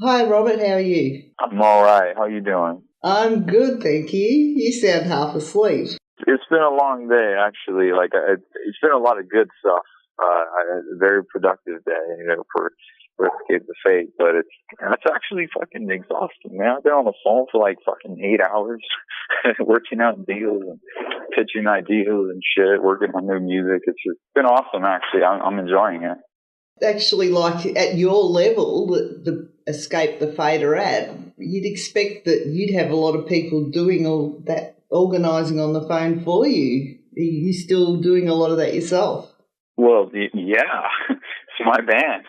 Hi, Robert. How are you? I'm all right. How you doing? I'm good, thank you. You sound half asleep. It's been a long day, actually. It's been a lot of good stuff. A very productive day, for Escape the Fate. But it's actually fucking exhausting, man. I've been on the phone for like fucking 8 hours, working out deals and pitching ideas and shit, working on new music. It's just been awesome, actually. I'm enjoying it. Actually, like at your level, the Escape the Fate are at, you'd expect that you'd have a lot of people doing all that organising on the phone for you. Are you still doing a lot of that yourself? Well, yeah, it's my band.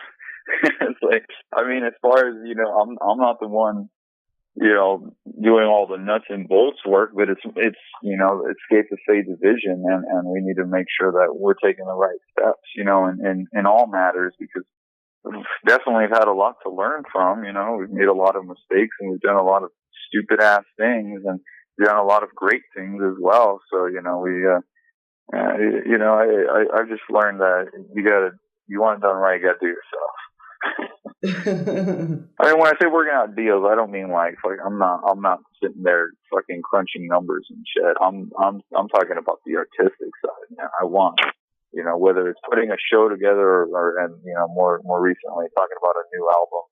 It's like, I mean, as far as, I'm not the one, doing all the nuts and bolts work, but it's Escape the Fate division, and we need to make sure that we're taking the right steps, in all matters, because we've definitely had a lot to learn from, we've made a lot of mistakes and we've done a lot of stupid ass things and done a lot of great things as well. So, I've just learned that you want it done right, you gotta do yourself. I mean, when I say working out deals, I don't mean like I'm not sitting there fucking crunching numbers and shit. I'm talking about the artistic side. Man. I want, whether it's putting a show together or more recently talking about a new album.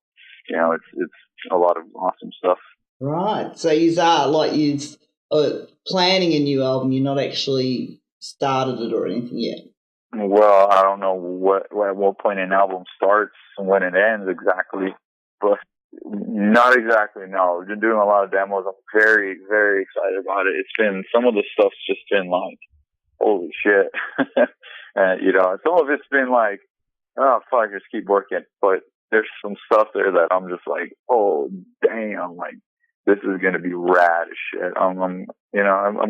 It's a lot of awesome stuff. Right. So you are like you planning a new album. You're not actually started it or anything yet. Well, I don't know at what point an album starts and when it ends exactly, but not exactly. No, we've been doing a lot of demos. I'm very, very excited about it. It's been, some of the stuff's just been like, holy shit. And, some of it's been like, oh fuck, just keep working. But there's some stuff there that I'm just like, oh damn, like this is gonna be rad as shit. I'm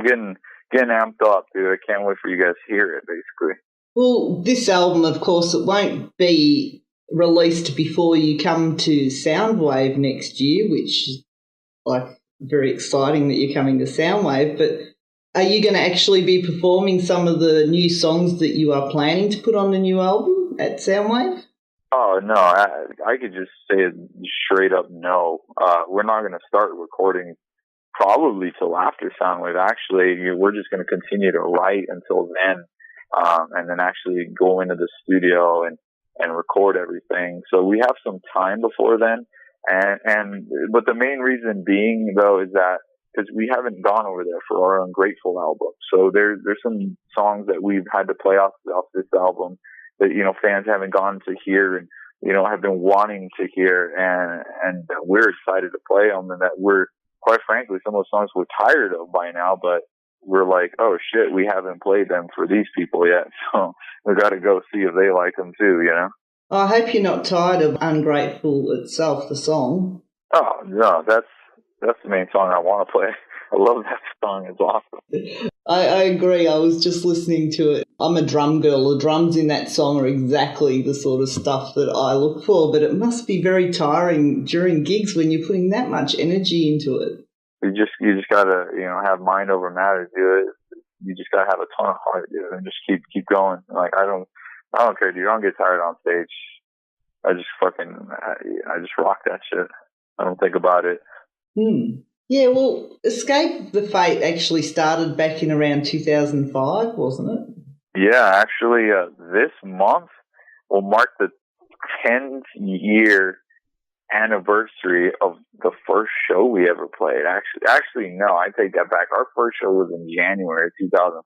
getting amped up, dude. I can't wait for you guys to hear it, basically. Well, this album, of course, it won't be released before you come to Soundwave next year, which is like very exciting that you're coming to Soundwave. But are you going to actually be performing some of the new songs that you are planning to put on the new album at Soundwave? Oh, no, I could just say it straight up no. We're not going to start recording probably till after Soundwave. Actually, we're just going to continue to write until then. And then actually go into the studio and record everything. So we have some time before then. But the main reason being though is that because we haven't gone over there for our Ungrateful album. So there's some songs that we've had to play off this album that, fans haven't gotten to hear and, have been wanting to hear. And we're excited to play them, and that we're, quite frankly, some of the songs we're tired of by now, but we're like, oh shit, we haven't played them for these people yet, so we got to go see if they like them too, I hope you're not tired of Ungrateful itself, the song. Oh no, that's the main song I want to play. I love that song. It's awesome. I agree. I was just listening to it. I'm a drum girl. The drums in that song are exactly the sort of stuff that I look for, but it must be very tiring during gigs when you're putting that much energy into it. You just gotta, have mind over matter, do it. You just gotta have a ton of heart, dude, and just keep going. Like, I don't care, dude. I don't get tired on stage. I just rock that shit. I don't think about it. Yeah, well, Escape the Fate actually started back in around 2005, wasn't it? Yeah, actually, this month will mark the 10th year anniversary of the first show we ever played. Actually, no, I take that back. Our first show was in January 2005,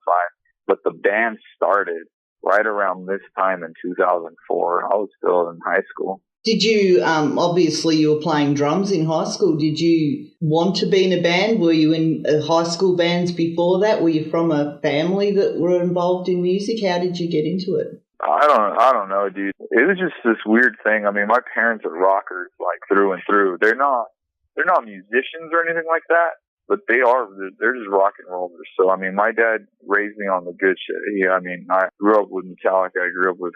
but the band started right around this time in 2004. I was still in high school. Did you, obviously you were playing drums in high school. Did you want to be in a band? Were you in high school bands before that? Were you from a family that were involved in music? How did you get into it? I don't know, dude. It was just this weird thing. I mean, my parents are rockers, like, through and through. They're not musicians or anything like that, but they're just rock and rollers. So, I mean, my dad raised me on the good shit. I grew up with Metallica. I grew up with,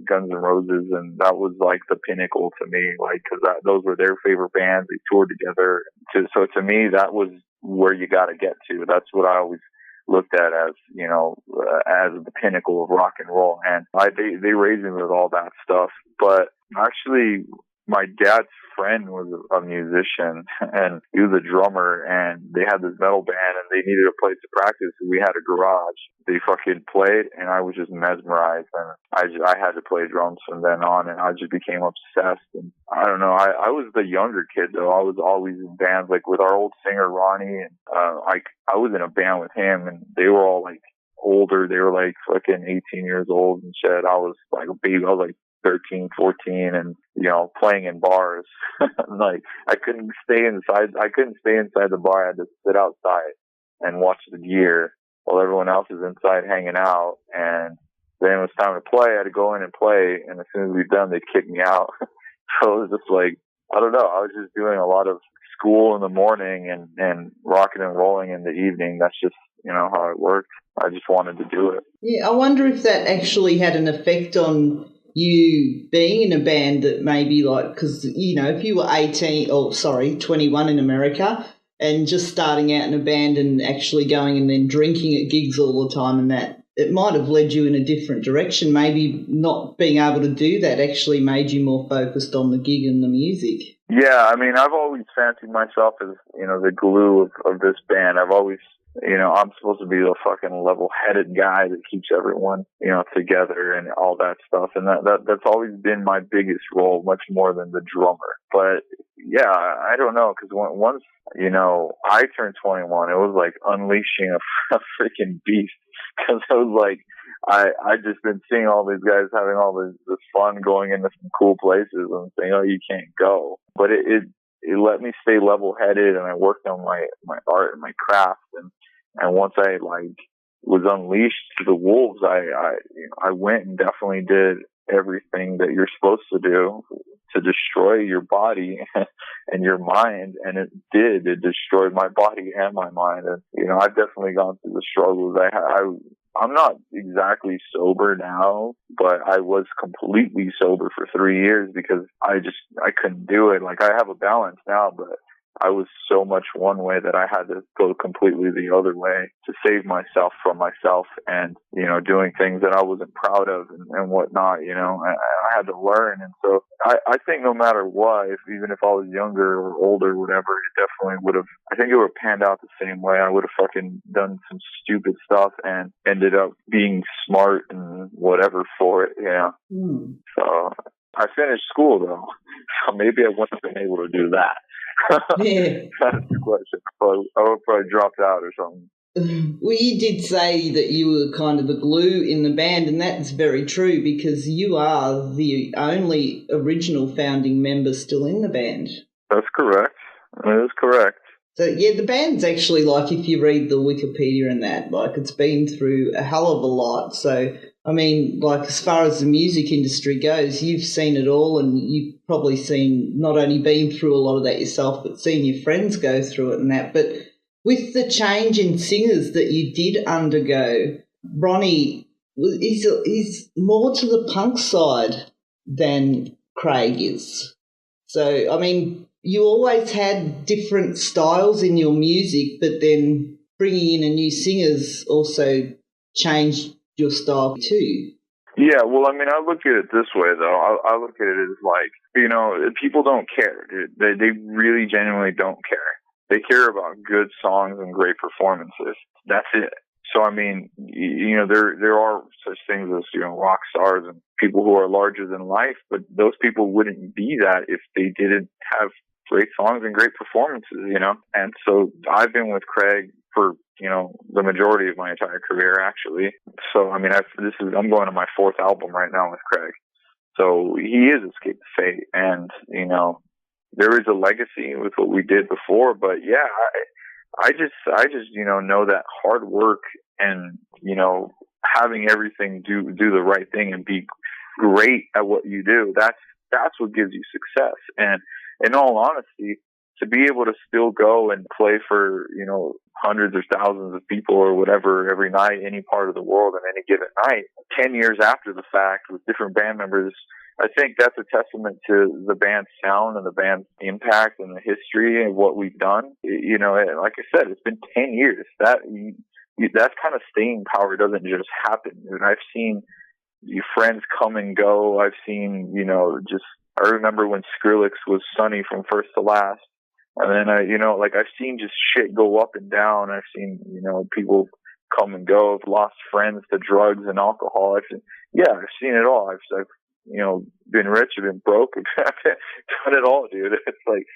Guns N' Roses, and that was like the pinnacle to me, like, cause those were their favorite bands. They toured together. So to me, that was where you gotta get to. That's what I always looked at as, as the pinnacle of rock and roll. And they raised me with all that stuff. But actually, my dad's friend was a musician, and he was a drummer, and they had this metal band, and they needed a place to practice. So we had a garage. They fucking played, and I was just mesmerized, and I had to play drums from then on, and I just became obsessed. And I don't know, I was the younger kid though. I was always in bands, like with our old singer Ronnie, and I was in a band with him, and they were all like older. They were like fucking 18 years old and shit. I was like a baby. I was like 13, 14, and, you know, playing in bars. Like, I couldn't stay inside the bar. I had to sit outside and watch the gear while everyone else is inside hanging out. And then it was time to play. I had to go in and play. And as soon as we were done, they'd kick me out. So it was just like, I don't know. I was just doing a lot of school in the morning and rocking and rolling in the evening. That's just, you know, how it worked. I just wanted to do it. Yeah, I wonder if that actually had an effect on you being in a band that maybe like, because, you know, if you were 21 in America and just starting out in a band and actually going and then drinking at gigs all the time, and that it might have led you in a different direction. Maybe not being able to do that actually made you more focused on the gig and the music. Yeah, I mean, I've always fancied myself as, you know, the glue of this band. I've always, you know, I'm supposed to be the fucking level-headed guy that keeps everyone, you know, together and all that stuff. And that's always been my biggest role, much more than the drummer. But yeah, I don't know, because once, you know, I turned 21, it was like unleashing a freaking beast. Because it was like, I just been seeing all these guys having all this fun going into some cool places and saying, oh, you can't go. But it let me stay level-headed, and I worked on my art and my craft. And once I like was unleashed to the wolves, I went and definitely did everything that you're supposed to do to destroy your body and your mind. And it did. It destroyed my body and my mind. And, you know, I've definitely gone through the struggles. I'm not exactly sober now, but I was completely sober for 3 years because I couldn't do it. Like, I have a balance now, but I was so much one way that I had to go completely the other way to save myself from myself and, you know, doing things that I wasn't proud of and whatnot, you know. I had to learn. And so I think no matter what, even if I was younger or older, whatever, it definitely would have, I think it would have panned out the same way. I would have fucking done some stupid stuff and ended up being smart and whatever for it, you know. So I finished school though, so maybe I wouldn't have been able to do that. Yeah. That's the question. I would probably dropped out or something. Well, you did say that you were kind of the glue in the band, and that's very true because you are the only original founding member still in the band. That's correct. That is correct. So, yeah, the band's actually, like, if you read the Wikipedia and that, like, it's been through a hell of a lot. So, I mean, like, as far as the music industry goes, you've seen it all, and you've probably seen, not only been through a lot of that yourself, but seen your friends go through it and that. But with the change in singers that you did undergo, Ronnie, he's more to the punk side than Craig is. So, I mean, you always had different styles in your music, but then bringing in a new singer's also changed your style too. Yeah, well, I mean, I look at it this way, though. I look at it as like, you know, people don't care. They really genuinely don't care. They care about good songs and great performances. That's it. So, I mean, you know, there are such things as, you know, rock stars and people who are larger than life, but those people wouldn't be that if they didn't have great songs and great performances, you know? And so I've been with Craig for, you know, the majority of my entire career, actually. So, I mean, I'm going to my 4th album right now with Craig. So he is Escape the Fate. And, you know, there is a legacy with what we did before, but yeah, I just, you know that hard work and, you know, having everything do the right thing and be great at what you do, that's what gives you success. And in all honesty, to be able to still go and play for, you know, hundreds or thousands of people or whatever every night, any part of the world on any given night, 10 years after the fact with different band members, I think that's a testament to the band's sound and the band's impact and the history and what we've done. You know, like I said, it's been 10 years. That kind of staying power doesn't just happen. And I've seen your friends come and go. I've seen, you know, just I remember when Skrillex was Sunny from First to Last. And then I've seen just shit go up and down. I've seen, people come and go. I've lost friends to drugs and alcohol. I've seen it all. I've been rich, I've been broke, I've done it all, dude. It's like,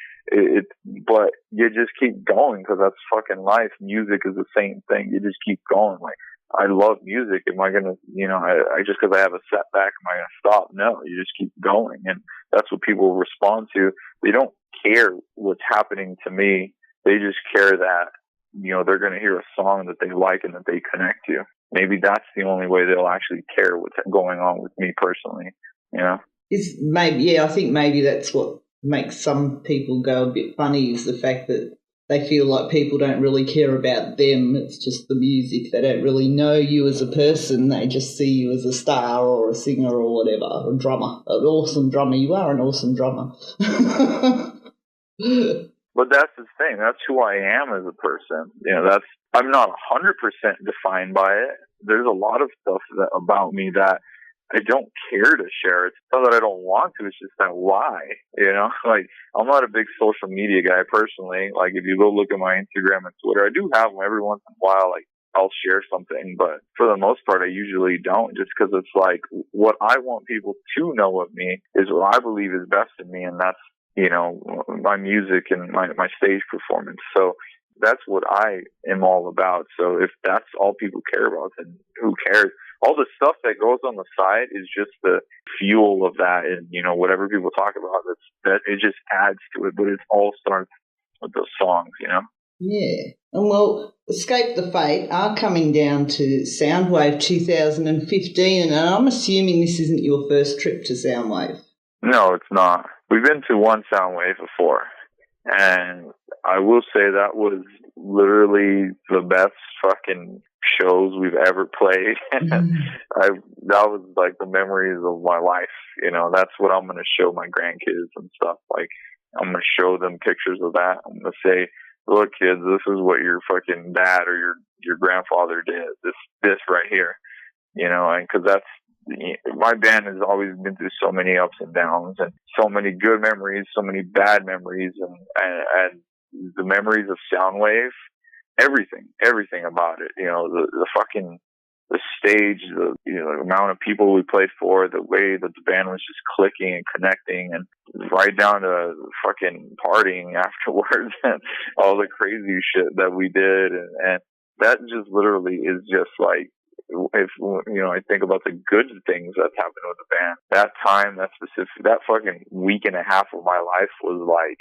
but you just keep going because that's fucking life. Music is the same thing. You just keep going. Like, I love music. Am I going to, I just because I have a setback, am I going to stop? No, you just keep going. And that's what people respond to. They don't care what's happening to me. They just care that, they're going to hear a song that they like and that they connect to. Maybe that's the only way they'll actually care what's going on with me personally, I think maybe that's what makes some people go a bit funny, is the fact that they feel like people don't really care about them. It's just the music. They don't really know you as a person. They just see you as a star or a singer or whatever, or a drummer, an awesome drummer. You are an awesome drummer. But that's the thing. That's who I am as a person. I'm not 100% defined by it. There's a lot of stuff about me that I don't care to share. It's not that I don't want to. It's just that why, Like, I'm not a big social media guy personally. Like, if you go look at my Instagram and Twitter, I do have them every once in a while. Like, I'll share something, but for the most part, I usually don't, just because it's like, what I want people to know of me is what I believe is best in me, and that's, my music and my stage performance. So that's what I am all about. So if that's all people care about, then who cares? All the stuff that goes on the side is just the fuel of that, and whatever people talk about, that it just adds to it. But it all starts with those songs, Yeah, and well, Escape the Fate are coming down to Soundwave 2015, and I'm assuming this isn't your first trip to Soundwave. No, it's not. We've been to one Soundwave before, and I will say that was literally the best fucking shows we've ever played. That was like the memories of my life. That's what I'm going to show my grandkids and stuff. Like, I'm going to show them pictures of that. I'm going to say, look, kids, this is what your fucking dad or your grandfather did. This right here, and because that's, my band has always been through so many ups and downs, and so many good memories, so many bad memories, and the memories of Soundwave, everything about it, the fucking, the stage, the amount of people we played for, the way that the band was just clicking and connecting, and right down to fucking partying afterwards and all the crazy shit that we did, and that just literally is just like, if I think about the good things that's happened with the band, that time, that fucking week and a half of my life was like,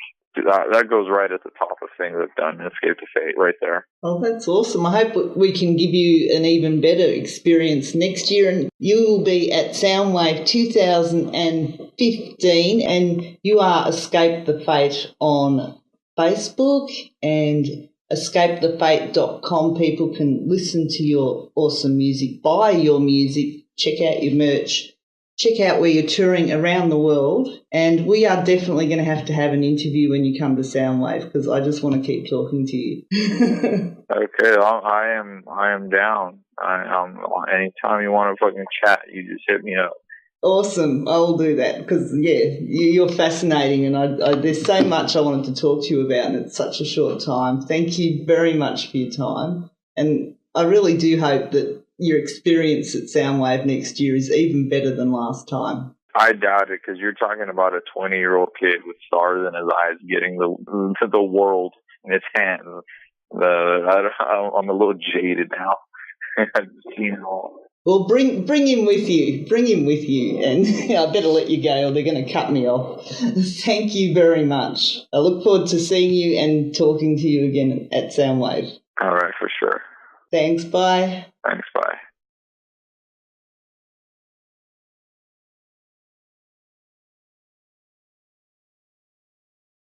that goes right at the top of things I've done in Escape to Fate, right there. Oh, that's awesome. I hope we can give you an even better experience next year, and you will be at Soundwave 2015, and you are Escape the Fate on Facebook and escapethefate.com. People can listen to your awesome music, buy your music, check out your merch, check out where you're touring around the world, and we are definitely going to have an interview when you come to Soundwave, because I just want to keep talking to you. Okay, I am down. Anytime you want to fucking chat, you just hit me up. Awesome, I'll do that, because you're fascinating, and there's so much I wanted to talk to you about, and it's such a short time. Thank you very much for your time, and I really do hope that your experience at Soundwave next year is even better than last time. I doubt it, because you're talking about a 20-year-old kid with stars in his eyes getting the world in his hands. I'm a little jaded now. I've seen it all. Well, bring him with you. Bring him with you, and I better let you go, or they're going to cut me off. Thank you very much. I look forward to seeing you and talking to you again at Soundwave. All right, for sure. Thanks. Bye. Thanks. Bye.